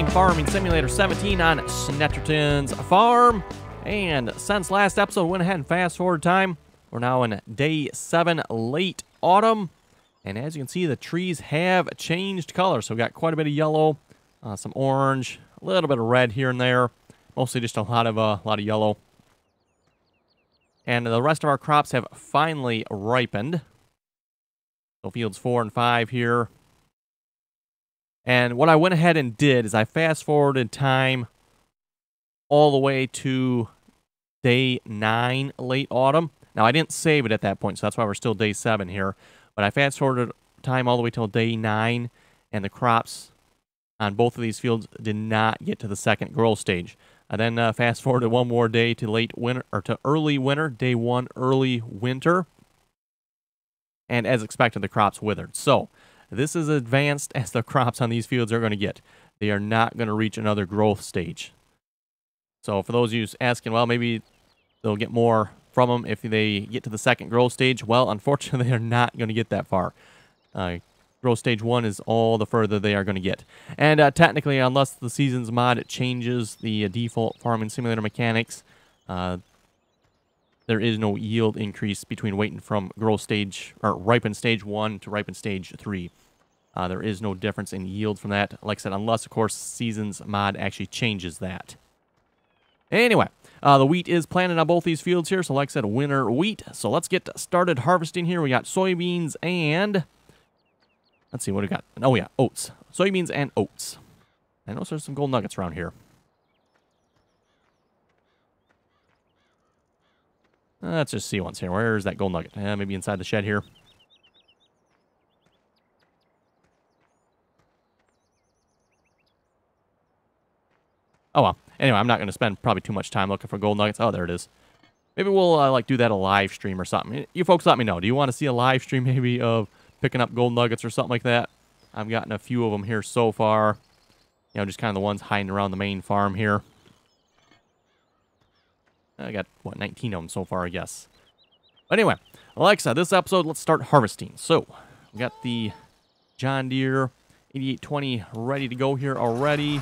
playing Farming Simulator 17 on Snettertons Farm. And since last episode, went ahead and fast forward time. We're now in day 7, late autumn. And as you can see, the trees have changed color. So we got quite a bit of yellow, some orange, a little bit of red here and there. Mostly just a lot of yellow. And the rest of our crops have finally ripened. So fields 4 and 5 here. And what I went ahead and did is I fast forwarded time all the way to day 9, late autumn. Now, I didn't save it at that point, so that's why we're still day 7 here. But I fast forwarded time all the way till day 9, and the crops on both of these fields did not get to the second growth stage. I then fast forwarded one more day to late winter, or to early winter, day 1, early winter. And as expected, the crops withered. So, this is advanced as the crops on these fields are going to get. They are not going to reach another growth stage. So for those of you asking, well, maybe they'll get more from them if they get to the second growth stage. Well, unfortunately, they are not going to get that far. Growth stage 1 is all the further they are going to get. And technically, unless the Seasons mod changes the default Farming Simulator mechanics, there is no yield increase between waiting from growth stage, or ripen stage 1 to ripen stage 3. There is no difference in yield from that. Like I said, unless, of course, Seasons mod actually changes that. Anyway, the wheat is planted on both these fields here. So like I said, winter wheat. So let's get started harvesting here. We got soybeans and... Let's see what we got. Oh, yeah, oats. Soybeans and oats. I know there's some gold nuggets around here. Let's just see once here. Where's that gold nugget? Maybe inside the shed here. Oh, well. Anyway, I'm not going to spend probably too much time looking for gold nuggets. Oh, there it is. Maybe we'll, like, do that a live stream or something. You folks let me know. Do you want to see a live stream maybe of picking up gold nuggets or something like that? I've gotten a few of them here so far. You know, just kind of the ones hiding around the main farm here. I got, what, 19 of them so far, I guess. But anyway, like I said, this episode, let's start harvesting. So, we got the John Deere 8820 ready to go here already.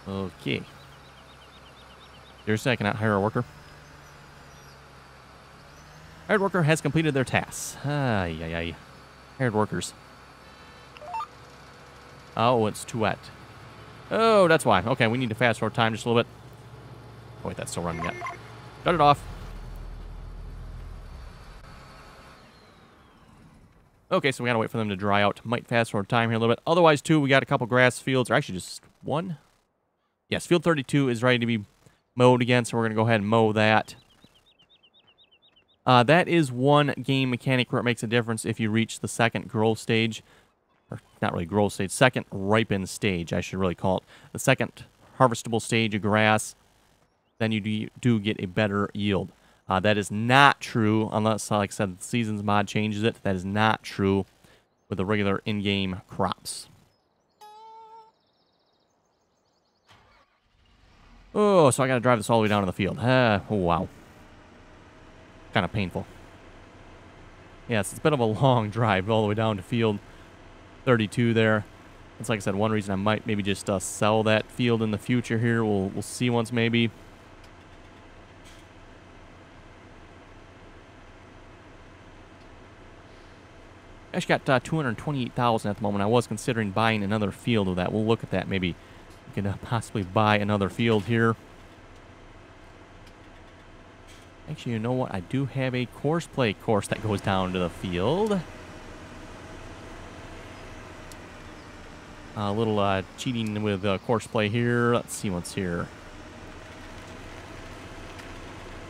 Okay. Seriously, I cannot hire a worker. Hired worker has completed their tasks. Ay, ay, ay. Hired workers. Oh, it's too wet. Oh, that's why. Okay, we need to fast forward time just a little bit. Oh, wait, that's still running yet. Shut it off. Okay, so we gotta wait for them to dry out. Might fast forward time here a little bit. Otherwise, too, we got a couple grass fields, or actually just one. Yes, field 32 is ready to be mowed again, so we're gonna go ahead and mow that. That is one game mechanic where it makes a difference if you reach the second growth stage. Or not really growth stage, second ripen stage, I should really call it. The second harvestable stage of grass, then you do get a better yield. That is not true, unless, like I said, the Seasons mod changes it. That is not true with the regular in-game crops. Oh, so I gotta drive this all the way down to the field. Oh, wow. Kind of painful. Yes, it's a bit of a long drive all the way down to field 32 there. That's, like I said, one reason I might maybe just sell that field in the future here. We'll see once maybe. I actually got 228,000 at the moment. I was considering buying another field of that. We'll look at that maybe. We could possibly buy another field here. Actually, you know what? I do have a courseplay course that goes down to the field. A little cheating with courseplay here. Let's see what's here.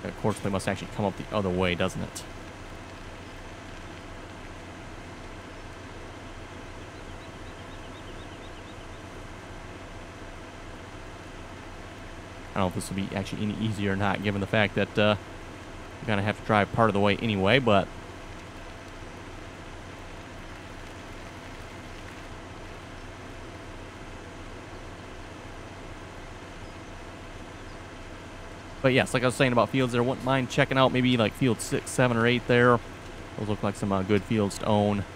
That courseplay must actually come up the other way, doesn't it? I don't know if this will be actually any easier or not, given the fact that you're going to have to drive part of the way anyway, but... But yes, like I was saying about fields there, wouldn't mind checking out maybe like field 6, 7, or 8 there. Those look like some good fields to own.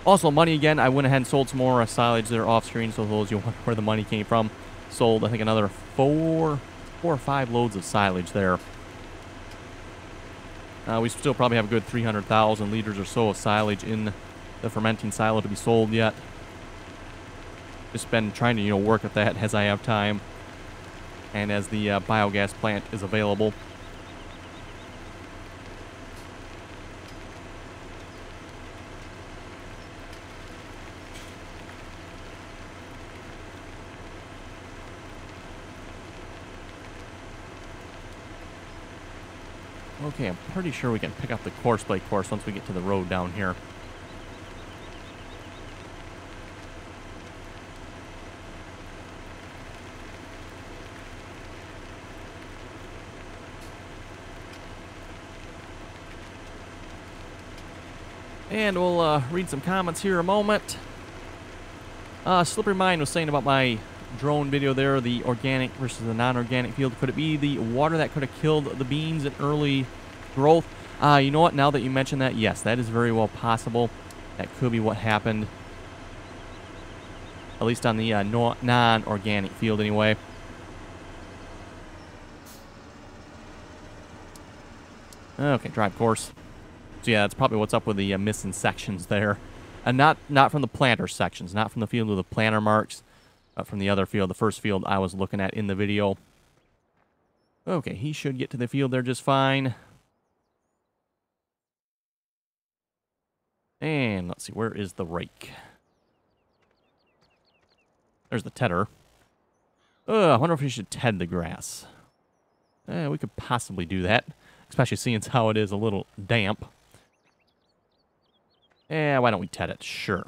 Also, money again, I went ahead and sold some more silage there off screen, so those you wonder where the money came from. Sold, I think, another 4 or 5 loads of silage there. We still probably have a good 300,000 liters or so of silage in the fermenting silo to be sold yet. Just been trying to, work at that as I have time and as the biogas plant is available. Okay, I'm pretty sure we can pick up the course plate course once we get to the road down here. And we'll read some comments here in a moment. Slippery Mind was saying about my drone video there, the organic versus the non-organic field. Could it be the water that could have killed the beans in early growth? You know what? Now that you mention that, yes, that is very well possible. That could be what happened. At least on the non-organic field anyway. Okay, drive course. So yeah, that's probably what's up with the missing sections there. And not from the planter sections, not from the field with the planter marks, but from the other field, the first field I was looking at in the video. Okay, he should get to the field there just fine. And let's see, where is the rake? There's the tedder. I wonder if we should ted the grass. We could possibly do that, especially seeing as how it is a little damp. Yeah, why don't we ted it? Sure.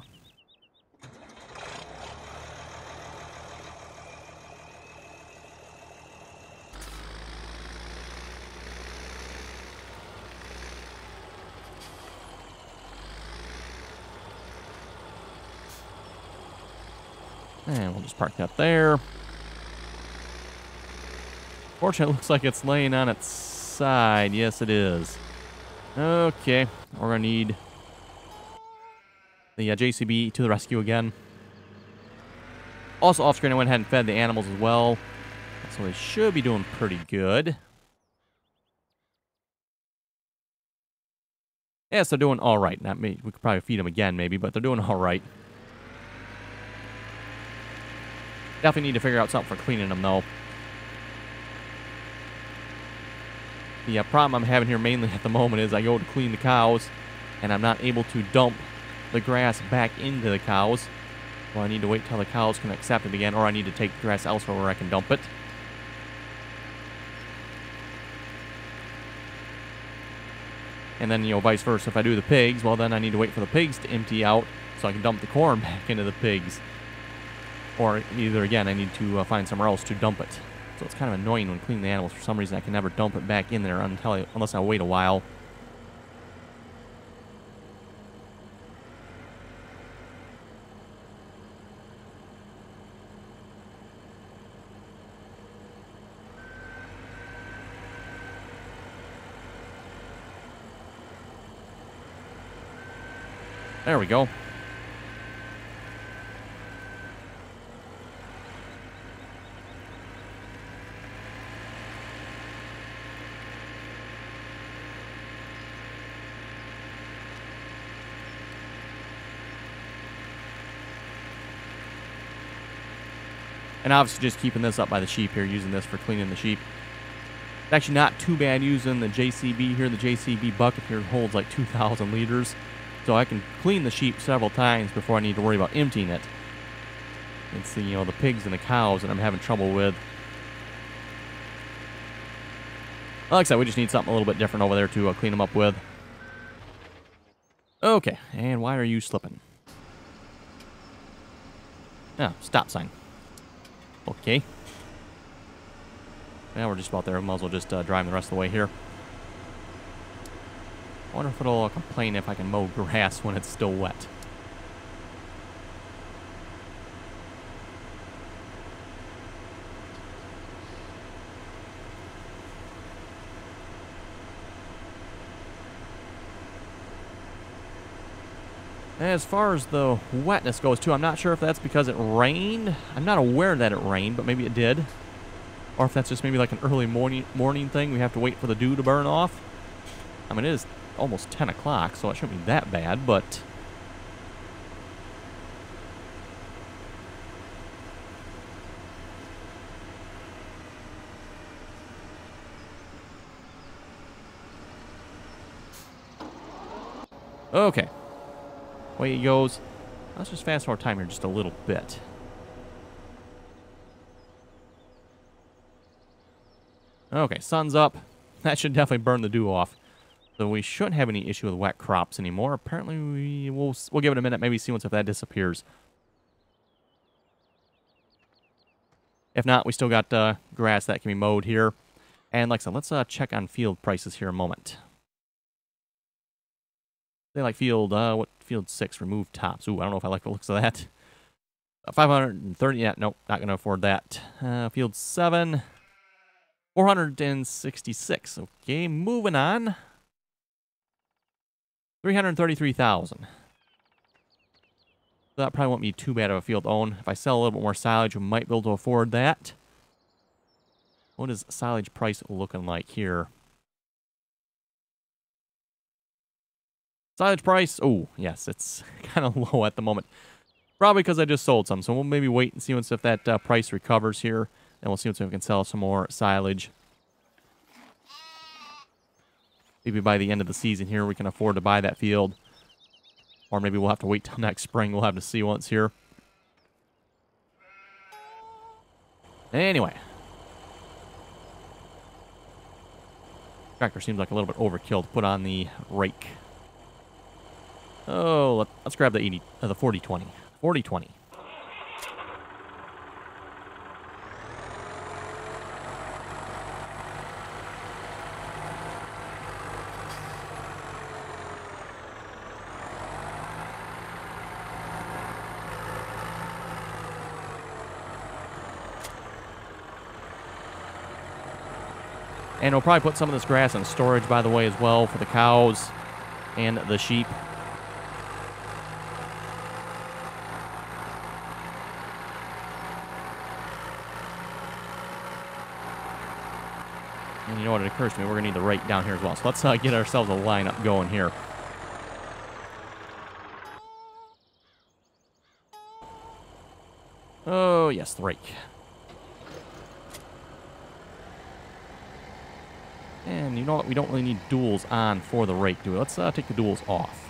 And we'll just park that there. Fortunately, it looks like it's laying on its side. Yes, it is. Okay, we're going to need the JCB to the rescue again. Also, off screen, I went ahead and fed the animals as well. So they should be doing pretty good. Yes, they're doing all right. Not me. We could probably feed them again, maybe, but they're doing all right. Definitely need to figure out something for cleaning them, though. The problem I'm having here mainly at the moment is I go to clean the cows, and I'm not able to dump the grass back into the cows. Well, I need to wait till the cows can accept it again, or I need to take the grass elsewhere where I can dump it. And then, vice versa. If I do the pigs, well, then I need to wait for the pigs to empty out so I can dump the corn back into the pigs. Or either, again, I need to find somewhere else to dump it. So it's kind of annoying when cleaning the animals. For some reason, I can never dump it back in there unless I wait a while. There we go. And obviously just keeping this up by the sheep here, using this for cleaning the sheep. It's actually not too bad using the JCB here. The JCB bucket here holds like 2,000 liters. So I can clean the sheep several times before I need to worry about emptying it. It's the, the pigs and the cows that I'm having trouble with. Like I said, we just need something a little bit different over there to clean them up with. Okay, and why are you slipping? Oh, stop sign. Okay. Now we're just about there. We might as well just drive the rest of the way here. I wonder if it'll complain if I can mow grass when it's still wet. As far as the wetness goes, too, I'm not sure if that's because it rained. I'm not aware that it rained, but maybe it did. Or if that's just maybe like an early morning thing. We have to wait for the dew to burn off. I mean, it is almost 10 o'clock, so it shouldn't be that bad, but... Okay. Away he goes. Let's just fast forward time here just a little bit. Okay, sun's up. That should definitely burn the dew off. So we shouldn't have any issue with wet crops anymore. Apparently, we'll give it a minute, maybe see once if that disappears. If not, we still got grass that can be mowed here. And like I said, let's check on field prices here a moment. They like field, what field 6, remove tops. Ooh, I don't know if I like the looks of that. 530, yeah, nope, not going to afford that. Field 7, 466. Okay, moving on. 333,000. That probably won't be too bad of a field to own. If I sell a little bit more silage, we might be able to afford that. What is silage price looking like here? Silage price, oh, yes, it's kind of low at the moment. Probably because I just sold some, so we'll maybe wait and see once if that price recovers here. And we'll see if we can sell some more silage. Maybe by the end of the season here, we can afford to buy that field. Or maybe we'll have to wait till next spring. We'll have to see once here. Anyway. Tractor seems like a little bit overkill to put on the rake. Oh, let's grab the 40-20. 40-20. And we'll probably put some of this grass in storage, by the way, as well, for the cows and the sheep. And you know what, it occurs to me, we're going to need the rake down here as well. So let's get ourselves a lineup going here. Oh, yes, the rake. And you know what? We don't really need duals on for the rake, do we? Let's take the duals off.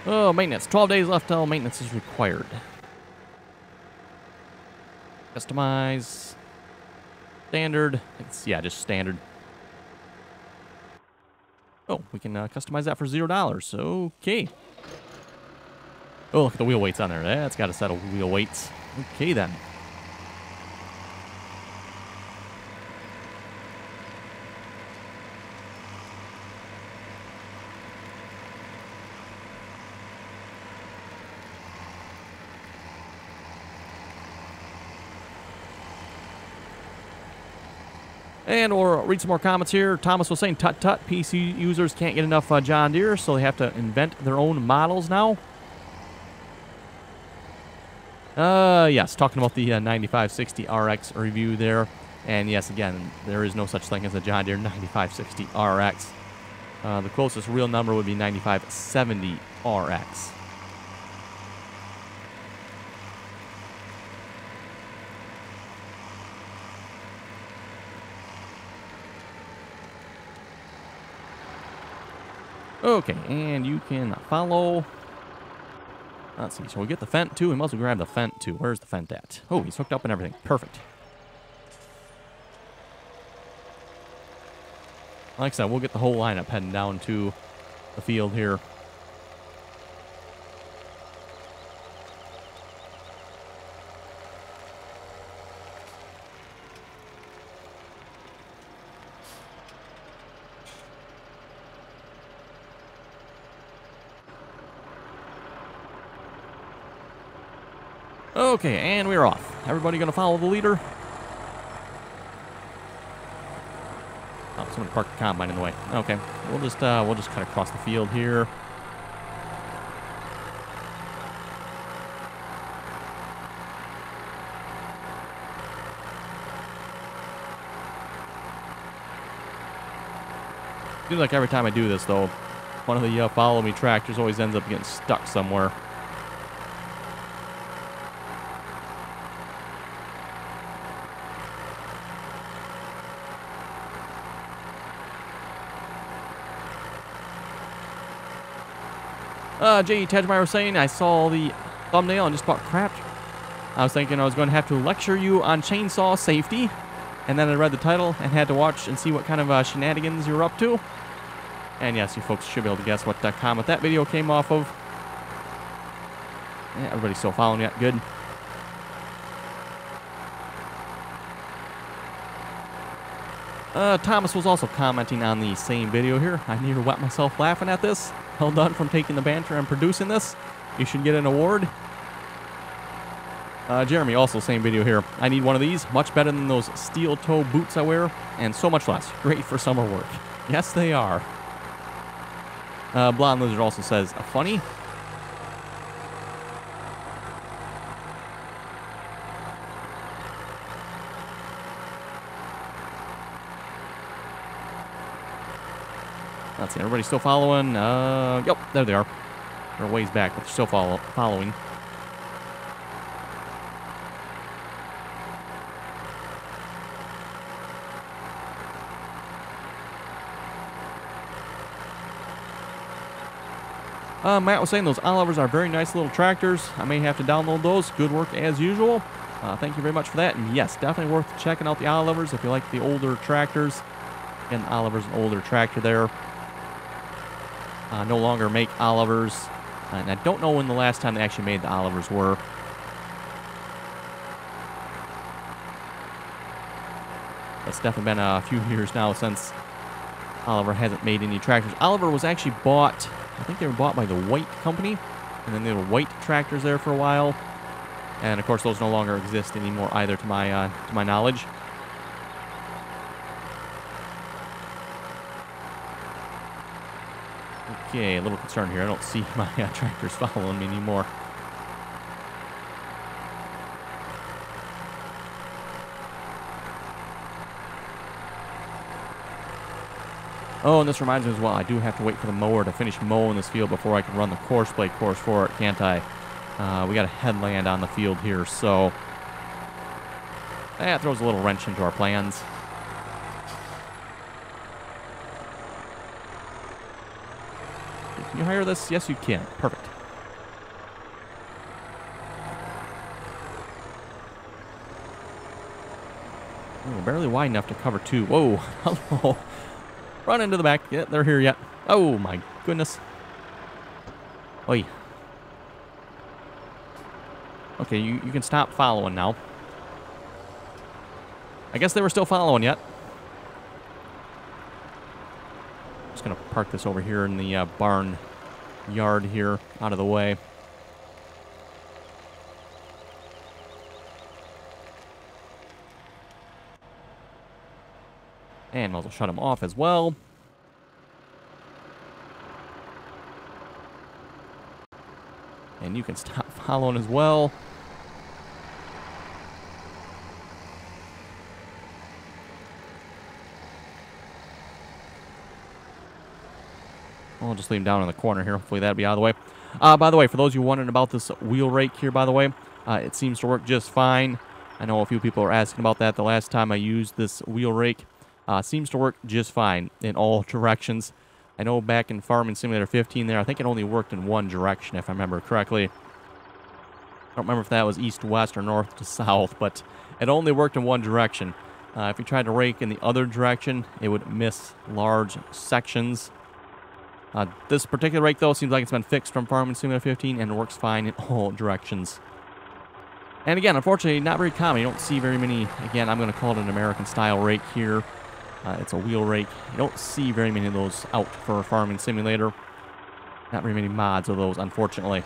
Oh, maintenance. 12 days left till maintenance is required. Customize. Standard. Yeah, just standard. Oh, we can customize that for $0. Okay. Oh, look at the wheel weights on there. That's got a set of wheel weights. Okay, then. And we'll read some more comments here. Thomas was saying, tut-tut, PC users can't get enough John Deere, so they have to invent their own models now. Yes, talking about the 9560 RX review there. And yes, again, there is no such thing as a John Deere 9560 RX. The closest real number would be 9570 RX. Okay, and you can follow. Let's see, so we get the Fent too. We must grab the Fent too. Where's the Fent at? Oh, he's hooked up and everything. Perfect. Like I said, we'll get the whole lineup heading down to the field here. Okay, and we're off. Everybody gonna follow the leader? Oh, someone parked the combine in the way. Okay, we'll just cut across the field here. Seems like every time I do this, though, one of the follow me tractors always ends up getting stuck somewhere. J.E. Tedgemeyer was saying, I saw the thumbnail and just about crapped. I was thinking I was going to have to lecture you on chainsaw safety. And then I read the title and had to watch and see what kind of shenanigans you were up to. And yes, you folks should be able to guess what comment that video came off of. Yeah, everybody's still following it. Good. Thomas was also commenting on the same video here. I need to wet myself laughing at this. Well done from taking the banter and producing this. You should get an award. Jeremy, also same video here. I need one of these. Much better than those steel toe boots I wear. And so much less. Great for summer work. Yes, they are. Blonde Lizard also says, funny. Let's see, everybody still following? Yep, there they are. They're a ways back, but they're still following. Matt was saying those Olivers are very nice little tractors. I may have to download those. Good work as usual. Thank you very much for that. And yes, definitely worth checking out the Olivers if you like the older tractors. Again, Oliver's an older tractor there. No longer make Olivers. And I don't know when the last time they actually made the Olivers were. It's definitely been a few years now since Oliver hasn't made any tractors. Oliver was actually bought, I think they were bought by the White Company, and then they were White tractors there for a while. And of course, those no longer exist anymore either, to my knowledge. Okay, a little concerned here. I don't see my tractors following me anymore. Oh, and this reminds me as well, I do have to wait for the mower to finish mowing this field before I can run the course play course for it, can't I? We got a headland on the field here, so that throws a little wrench into our plans. Can you hire this? Yes, you can. Perfect. Ooh, barely wide enough to cover two. Whoa. Hello. Run into the back. Yeah, they're here yet. Oh, my goodness. Oi. Okay, you can stop following now. I guess they were still following yet. Just going to park this over here in the barn yard here, out of the way. And I'll shut them off as well. And you can stop following as well. I'll just leave them down in the corner here. Hopefully that'll be out of the way. By the way, for those of you wondering about this wheel rake here, by the way, it seems to work just fine. I know a few people are asking about that the last time I used this wheel rake. Seems to work just fine in all directions. I know back in Farming Simulator 15 there, I think it only worked in one direction, if I remember correctly. I don't remember if that was east to west or north to south, but it only worked in one direction. If you tried to rake in the other direction, it would miss large sections. This particular rake, though, seems like it's been fixed from Farming Simulator 15 and works fine in all directions. And again, unfortunately, not very common. You don't see very many. Again, I'm going to call it an American-style rake here. It's a wheel rake. You don't see very many of those out for Farming Simulator. Not very many mods of those, unfortunately.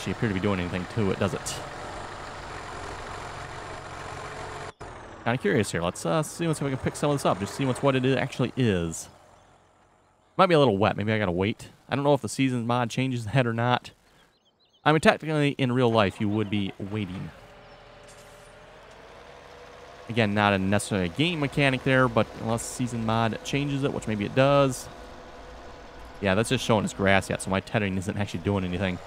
actually appear to be doing anything to it, does it? Kind of curious here. Let's see if we can pick some of this up. Just see what it actually is. Might be a little wet. Maybe I gotta wait. I don't know if the seasons mod changes that or not. I mean, technically, in real life, you would be waiting. Again, not necessarily a game mechanic there, but unless season mod changes it, which maybe it does. Yeah, that's just showing us grass yet, so my tethering isn't actually doing anything.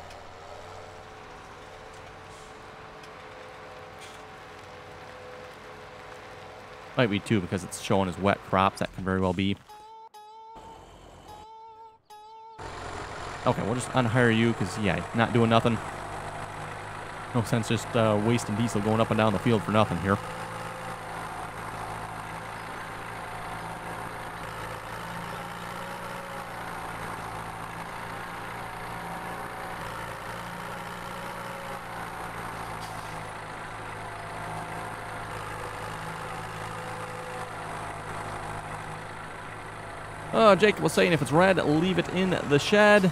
Might be too, because it's showing as wet crops. That can very well be. Okay, we'll just unhire you, because, yeah, not doing nothing. No sense just wasting diesel going up and down the field for nothing here. Jacob was saying if it's red, leave it in the shed.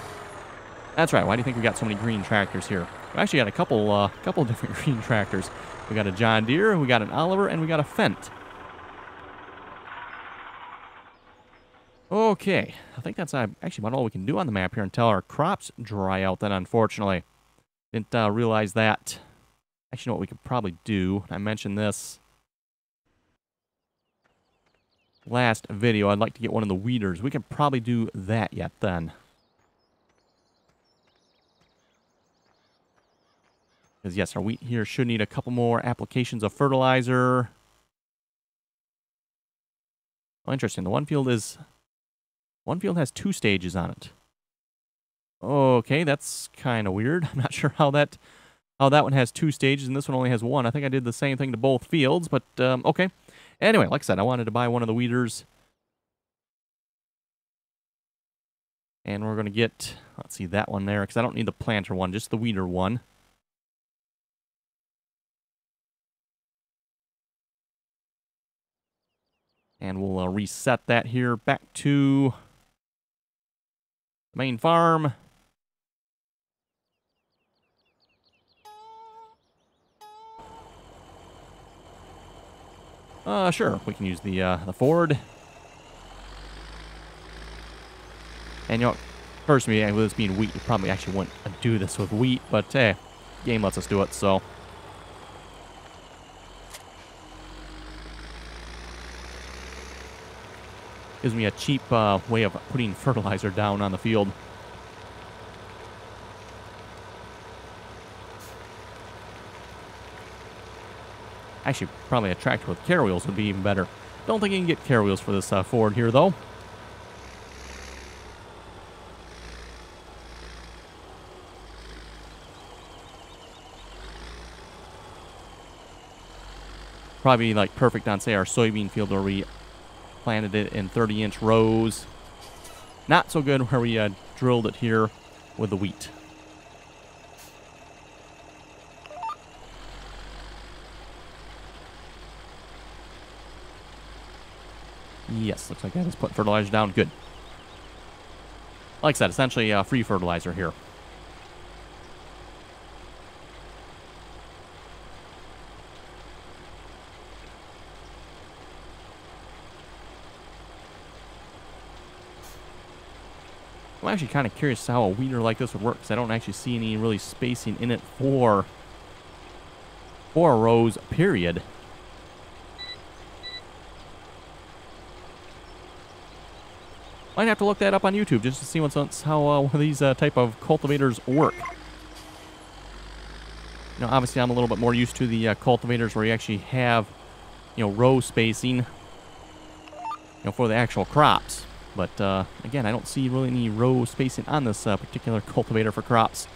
That's right. Why do you think we got so many green tractors here? We actually got a couple different green tractors. We got a John Deere, we got an Oliver, and we got a Fendt. Okay. I think that's actually about all we can do on the map here until our crops dry out then, unfortunately. Didn't realize that. Actually, you know what we could probably do? I mentioned this last video. I'd like to get one of the weeders. We can probably do that yet then. Because yes, our wheat here should need a couple more applications of fertilizer. Oh, interesting. The one field has 2 stages on it. Okay, that's kind of weird. I'm not sure how that one has 2 stages and this one only has 1. I think I did the same thing to both fields, but okay. Anyway, like I said, I wanted to buy one of the weeders. And we're going to get, let's see, that one there, because I don't need the planter one, just the weeder one. And we'll reset that here back to the main farm. Sure, we can use the Ford. And you know, personally, with this being wheat, you probably actually wouldn't do this with wheat, but hey, game lets us do it, so. Gives me a cheap way of putting fertilizer down on the field. Actually, probably a tractor with carry wheels would be even better. Don't think you can get carry wheels for this Ford here, though. Probably like perfect on, say, our soybean field where we planted it in 30-inch rows. Not so good where we drilled it here with the wheat. Yes, looks like I just put fertilizer down. Good. Like I said, essentially free fertilizer here. I'm actually kind of curious how a weeder like this would work, because I don't actually see any really spacing in it for 4 rows, period. Might have to look that up on YouTube just to see how these type of cultivators work. You know, obviously I'm a little bit more used to the cultivators where you actually have, you know, row spacing, you know, for the actual crops. But again, I don't see really any row spacing on this particular cultivator for crops.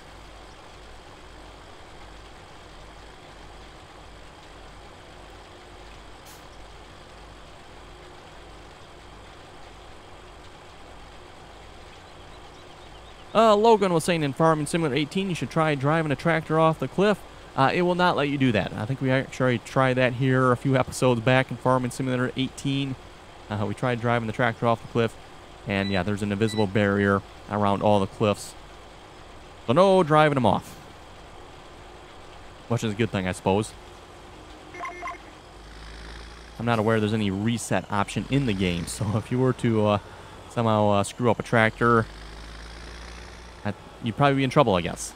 Logan was saying in Farming Simulator 18, you should try driving a tractor off the cliff. It will not let you do that. I think we actually tried that here a few episodes back in Farming Simulator 18. We tried driving the tractor off the cliff, and yeah, there's an invisible barrier around all the cliffs. So no driving them off. which is a good thing, I suppose. I'm not aware there's any reset option in the game, so if you were to somehow screw up a tractor, you'd probably be in trouble, I guess.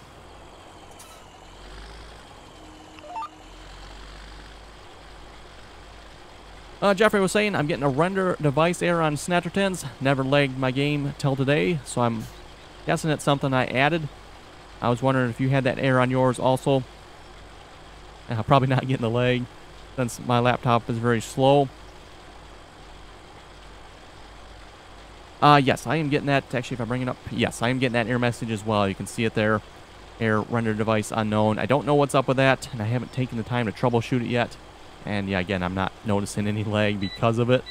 Jeffrey was saying, I'm getting a render device error on Snettertons. Never lagged my game till today, so I'm guessing it's something I added. I was wondering if you had that error on yours also. Probably not getting the lag, since my laptop is very slow. Yes, I am getting that. Actually, if I bring it up, yes, I am getting that error message as well. You can see it there. Error render device unknown. I don't know what's up with that, and I haven't taken the time to troubleshoot it yet. And yeah, again, I'm not noticing any lag because of it.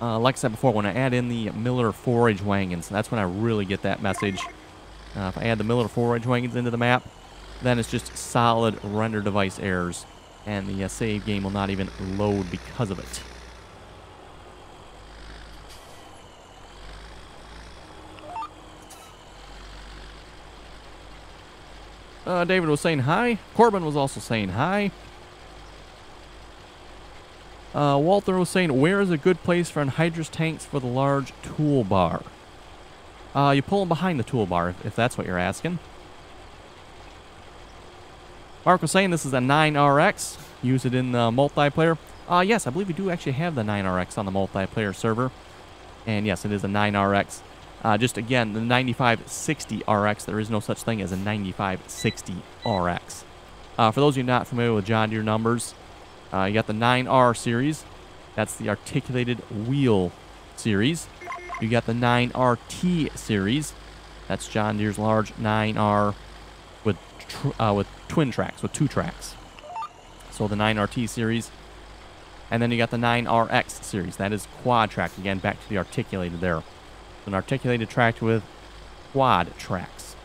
Like I said before, when I add in the Miller 4-H wagons, that's when I really get that message. If I add the Miller 4-H wagons into the map, then it's just solid render device errors. And the save game will not even load because of it. David was saying hi. Corbin was also saying hi. Walter was saying, where is a good place for anhydrous tanks for the large toolbar? You pull them behind the toolbar, if that's what you're asking. Mark was saying this is a 9RX. Use it in the multiplayer. Yes, I believe we do actually have the 9RX on the multiplayer server. And yes, it is a 9RX. Just again, the 9560 RX, there is no such thing as a 9560 RX. For those of you not familiar with John Deere numbers, you got the 9R series. That's the articulated wheel series. You got the 9RT series. That's John Deere's large 9R with twin tracks, with 2 tracks. So the 9RT series. And then you got the 9RX series. That is quad track. Again, back to the articulated there. An articulated tractor with quad tracks.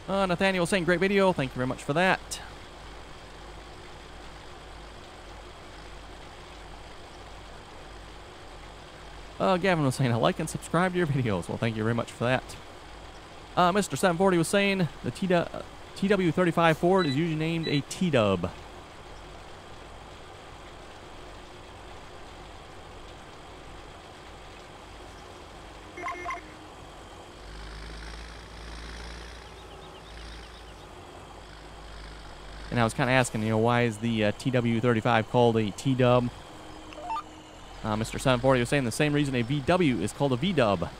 Nathaniel saying, great video. Thank you very much for that. Gavin was saying, I like and subscribe to your videos. Well, thank you very much for that. Mr. 740 was saying, the TW35 Ford is usually named a T-Dub. And I was kind of asking, you know, why is the TW35 called a T-Dub? Mr. 740 was saying the same reason a VW is called a V-Dub.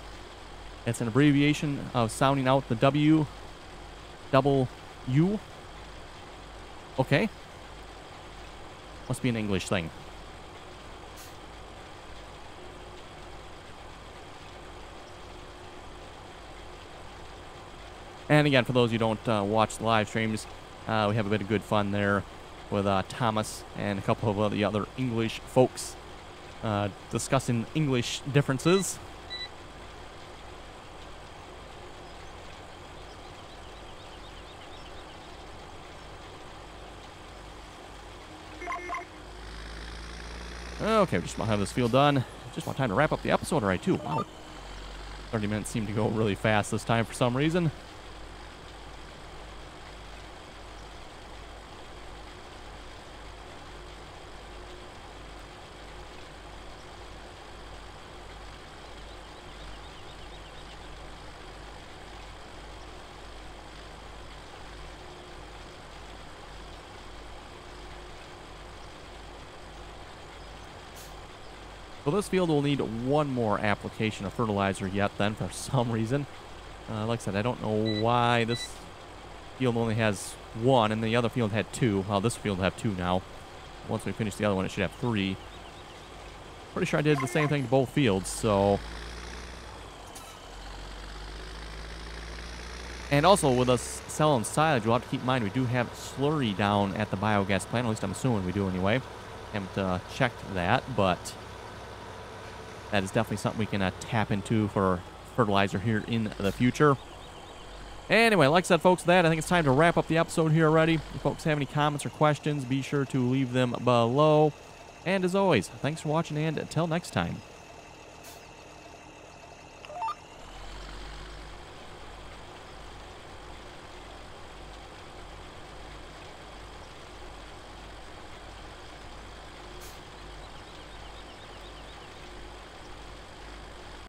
It's an abbreviation of sounding out the W, double U. Okay. Must be an English thing. And again, for those who don't watch the live streams, we have a bit of good fun there with Thomas and a couple of the other English folks discussing English differences. Okay, we just about have this field done. Just want time to wrap up the episode already, too. Wow. 30 minutes seem to go really fast this time for some reason. So this field will need one more application of fertilizer yet then for some reason. Like I said, I don't know why this field only has one and the other field had 2. Well, this field will have 2 now. Once we finish the other one, it should have 3. Pretty sure I did the same thing to both fields, so... And also, with us selling silage, we'll have to keep in mind we do have slurry down at the biogas plant. At least I'm assuming we do anyway. Haven't checked that, but... that is definitely something we can tap into for fertilizer here in the future. Anyway, like I said, folks, I think it's time to wrap up the episode here already. If folks have any comments or questions, be sure to leave them below. And as always, thanks for watching, and until next time.